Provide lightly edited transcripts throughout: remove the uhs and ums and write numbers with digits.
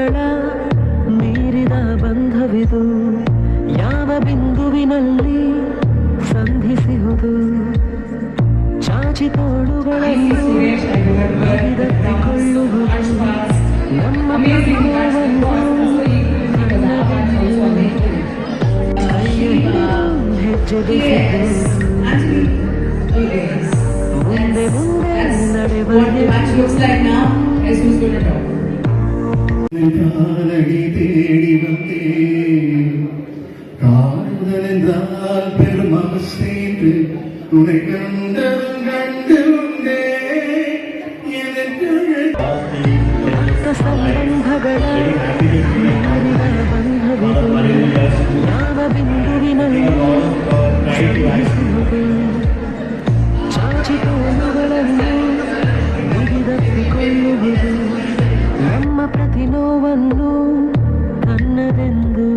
ಸಂಬಂಧಗಳ ಮೀರಿದ ಬಂಧವಿದು ಯಾವ ಬಿಂದುವಿನಲ್ಲಿ ಸಂಧಿಸುವುದು ಚಾಚಿ ತೋಳುಗಳನ್ನು ಹಿಡಿದತ್ತಿಕೊಳ್ಳುವುದು ನಮ್ಮ ಪ್ರತಿಭೆಯನ್ನು ಕೈಯ ಹೆಜ್ಜೆ ಬೆಸೆದು ಮುಂದೆ ಮುಂದೆ ನಡೆವ தேடி வந்தேன் காதல் என்றால் பெருமாக சேர்ந்து உன்னை கண்டதும் கண்டு ಸಂಬಂಧಗಳ ಬಂಧವಿದು ಯಾವ ಬಿಂದುವಿನಲ್ಲಿ ಸಂಧಿಸುವುದು ಚಾಚಿ ತೋಳುಗಳನ್ನು ಹಿಡಿದತ್ತಿಕೊಳ್ಳುವುದು ನಮ್ಮ ಪ್ರತಿ ನೋವನ್ನು ತನ್ನದೆಂದು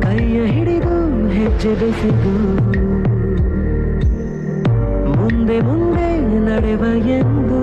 ಕೈಯ ಹಿಡಿದು ಹೆಜ್ಜೆ ಬೆಸೆದು ಮುಂದೆ ಮುಂದೆ ನಡೆವ ಎಂದು